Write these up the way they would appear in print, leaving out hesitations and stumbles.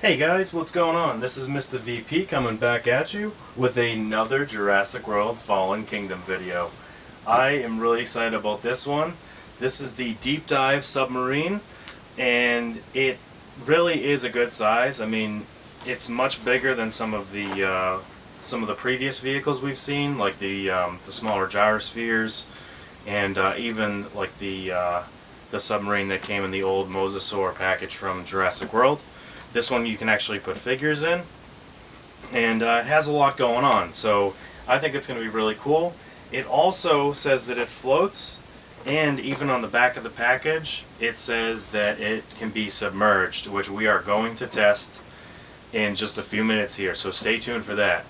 Hey guys, what's going on? This is Mr. VP coming back at you with another Jurassic World Fallen Kingdom video. I am really excited about this one. This is the Deep Dive Submarine, and it really is a good size. I mean, it's much bigger than some of the previous vehicles we've seen, like the smaller gyrospheres, and even like the submarine that came in the old Mosasaur package from Jurassic World. This one you can actually put figures in, and it has a lot going on, so I think it's going to be really cool. It also says that it floats, and even on the back of the package it says that it can be submerged, which we are going to test in just a few minutes here, so stay tuned for that.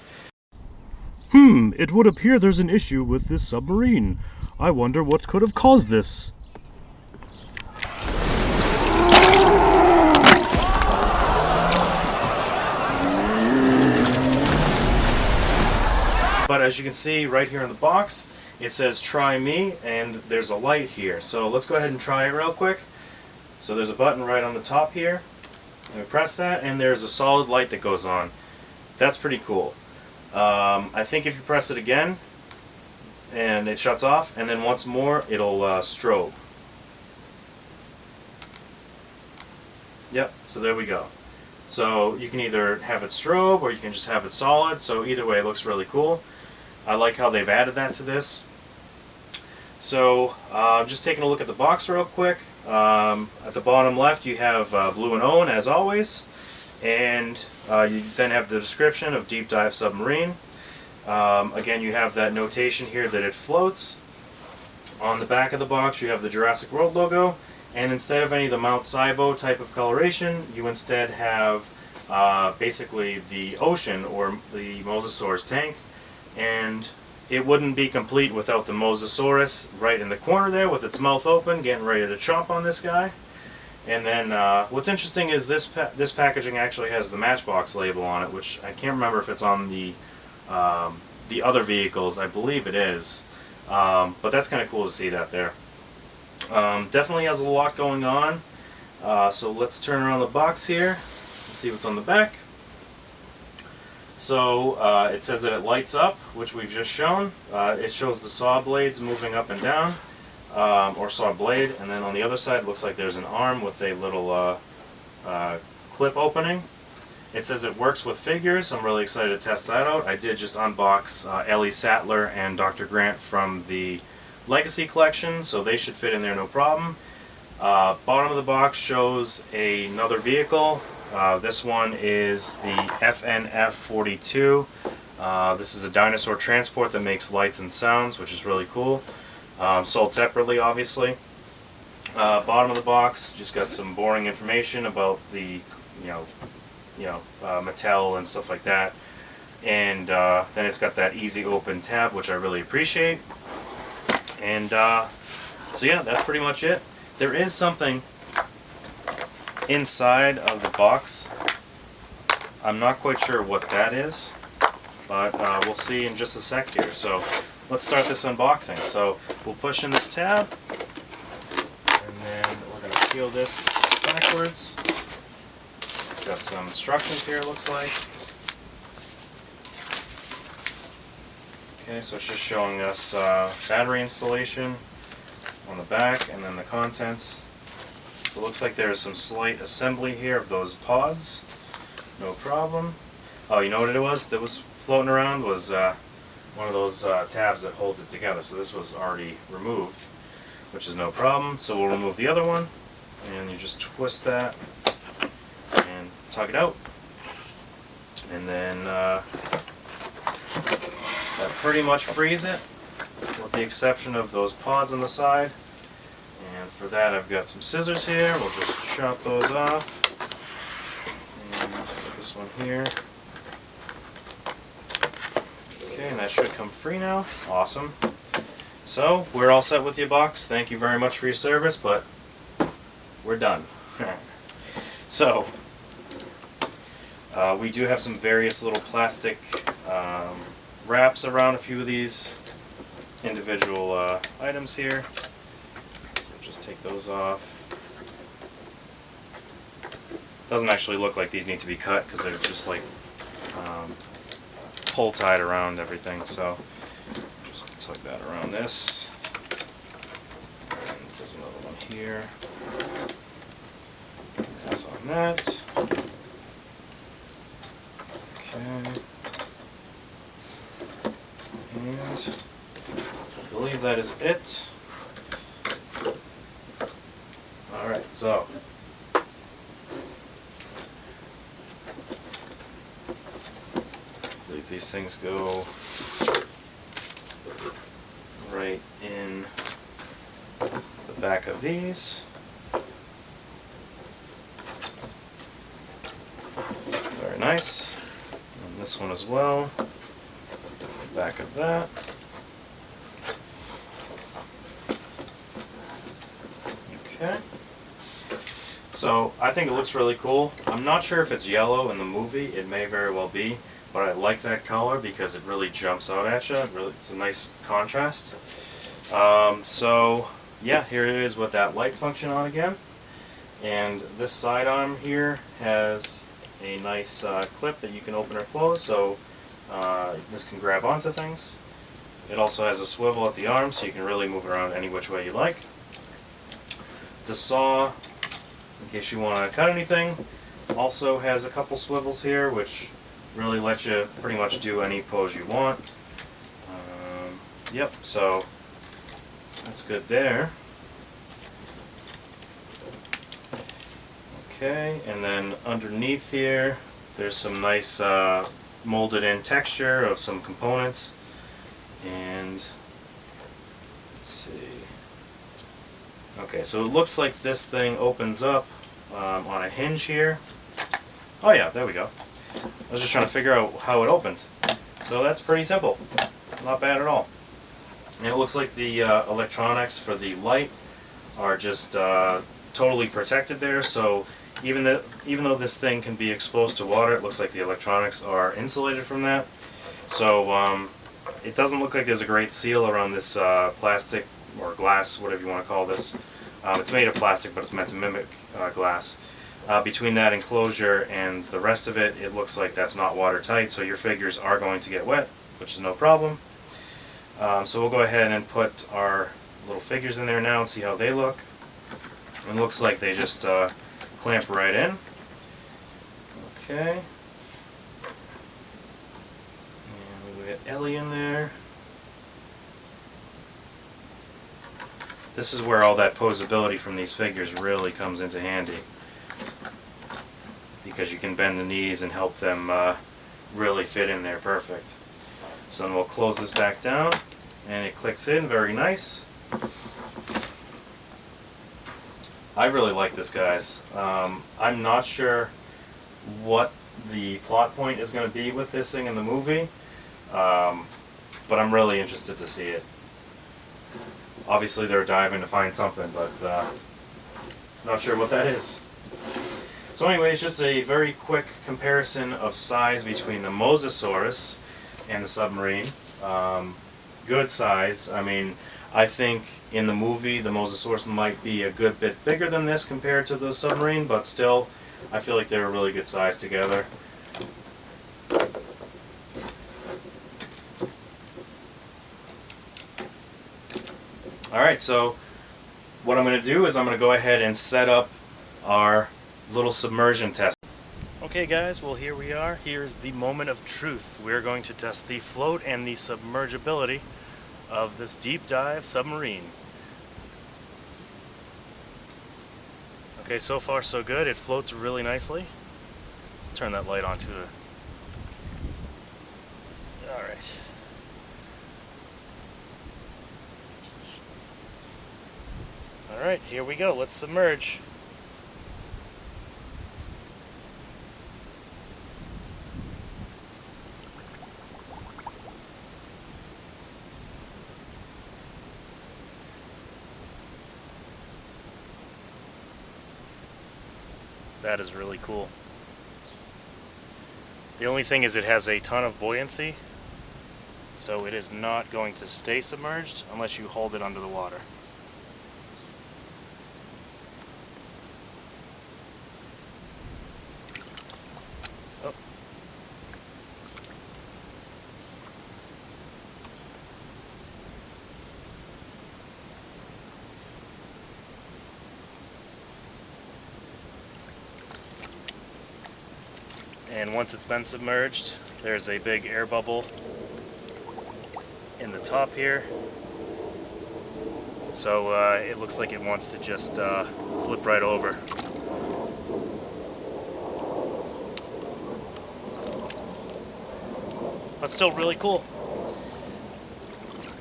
It would appear there's an issue with this submarine. I wonder what could have caused this. But as you can see right here in the box, it says try me, and there's a light here. So let's go ahead and try it real quick. So there's a button right on the top here. And we press that, and there's a solid light that goes on. That's pretty cool. I think if you press it again, and it shuts off, and then once more, it'll strobe. Yep, so there we go. So you can either have it strobe, or you can just have it solid. So either way, it looks really cool. I like how they've added that to this. So just taking a look at the box real quick. At the bottom left you have Blue and Owen as always, and you then have the description of Deep Dive Submarine. Again, you have that notation here that it floats. On the back of the box you have the Jurassic World logo, and instead of any of the Mount Sibo type of coloration, you instead have basically the ocean, or the Mosasaur's tank. And it wouldn't be complete without the Mosasaurus right in the corner there with its mouth open, getting ready to chomp on this guy. And then what's interesting is this packaging actually has the Matchbox label on it, which I can't remember if it's on the other vehicles. I believe it is, but that's kind of cool to see that there. Definitely has a lot going on. So let's turn around the box here and see what's on the back. So it says that it lights up, which we've just shown. It shows the saw blades moving up and down, or saw blade, and then on the other side it looks like there's an arm with a little clip opening. It says it works with figures. I'm really excited to test that out. I did just unbox Ellie Sattler and Dr. Grant from the Legacy collection, so they should fit in there no problem. Bottom of the box shows another vehicle. This one is the FNF-42. This is a dinosaur transport that makes lights and sounds, which is really cool. Sold separately, obviously. Bottom of the box just got some boring information about the, Mattel and stuff like that. And then it's got that easy open tab, which I really appreciate. And so yeah, that's pretty much it. There is something inside of the box. I'm not quite sure what that is, but we'll see in just a sec here. So let's start this unboxing. So we'll push in this tab, and then we're going to peel this backwards. Got some instructions here, it looks like. Okay, so it's just showing us battery installation on the back, and then the contents. So it looks like there's some slight assembly here of those pods. No problem. Oh, you know what it was that was floating around? Was one of those tabs that holds it together. So this was already removed, which is no problem. So we'll remove the other one, and you just twist that and tug it out. And then that pretty much frees it, with the exception of those pods on the side. And for that I've got some scissors here. We'll just chop those off. And put this one here. Okay, and that should come free now. Awesome. So we're all set with your box. Thank you very much for your service, but we're done. So we do have some various little plastic wraps around a few of these individual items here. So just take those off. Doesn't actually look like these need to be cut because they're just like pull tied around everything. So just tuck that around this. And there's another one here. That's on that. Okay. And I believe that is it. Alright, so I believe these things go right in the back of these. Very nice. And this one as well. Back of that. Okay. So I think it looks really cool. I'm not sure if it's yellow in the movie. It may very well be, but I like that color because it really jumps out at you. It's a nice contrast. So yeah, here it is with that light function on again. And this sidearm here has a nice clip that you can open or close, so this can grab onto things. It also has a swivel at the arm, so you can really move it around any which way you like. The saw, in case you want to cut anything, also has a couple swivels here, which really let you pretty much do any pose you want. Yep, so that's good there. Okay, and then underneath here, there's some nice molded in texture of some components. And let's see. Okay, so it looks like this thing opens up on a hinge here. Oh yeah, there we go. I was just trying to figure out how it opened. So that's pretty simple. Not bad at all. And it looks like the electronics for the light are just totally protected there. So even though this thing can be exposed to water, it looks like the electronics are insulated from that. So it doesn't look like there's a great seal around this plastic or glass, whatever you want to call this. It's made of plastic, but it's meant to mimic glass. Between that enclosure and the rest of it, it looks like that's not watertight, so your figures are going to get wet, which is no problem. So we'll go ahead and put our little figures in there now and see how they look. It looks like they just clamp right in. Okay. And we get Ellie in there. This is where all that posability from these figures really comes into handy, because you can bend the knees and help them really fit in there perfect. So then we'll close this back down and it clicks in, very nice. I really like this, guys. I'm not sure what the plot point is going to be with this thing in the movie, but I'm really interested to see it. Obviously they're diving to find something, but not sure what that is. So anyways, just a very quick comparison of size between the Mosasaurus and the submarine. Good size. I mean, I think in the movie the Mosasaurus might be a good bit bigger than this compared to the submarine, but still, I feel like they're a really good size together. Alright, so what I'm going to do is I'm going to go ahead and set up our little submersion test. Okay guys, well here we are. Here's the moment of truth. We're going to test the float and the submergibility of this deep dive submarine. Okay, so far so good. It floats really nicely. Let's turn that light on too. Alright. Alright, here we go. Let's submerge. That is really cool. The only thing is it has a ton of buoyancy, so it is not going to stay submerged unless you hold it under the water. And once it's been submerged, there's a big air bubble in the top here. So it looks like it wants to just flip right over. But still really cool.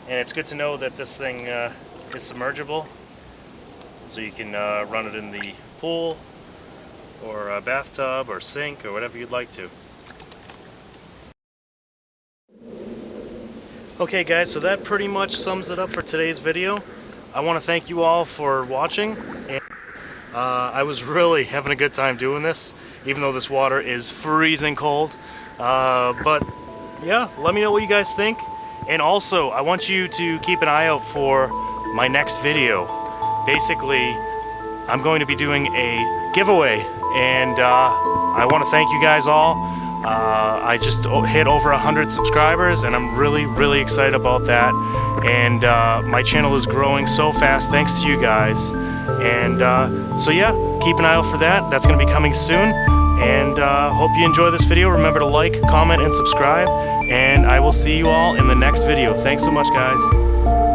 And it's good to know that this thing is submergible. So you can run it in the pool or a bathtub or sink or whatever you'd like to. Okay guys, so that pretty much sums it up for today's video. I want to thank you all for watching. And, I was really having a good time doing this, even though this water is freezing cold. But yeah, let me know what you guys think. And also, I want you to keep an eye out for my next video. Basically, I'm going to be doing a giveaway, and I want to thank you guys all. I just hit over 100 subscribers, and I'm really excited about that. And my channel is growing so fast thanks to you guys. And so yeah, keep an eye out for that. That's going to be coming soon. And hope you enjoy this video. Remember to like, comment, and subscribe. And I will see you all in the next video. Thanks so much, guys.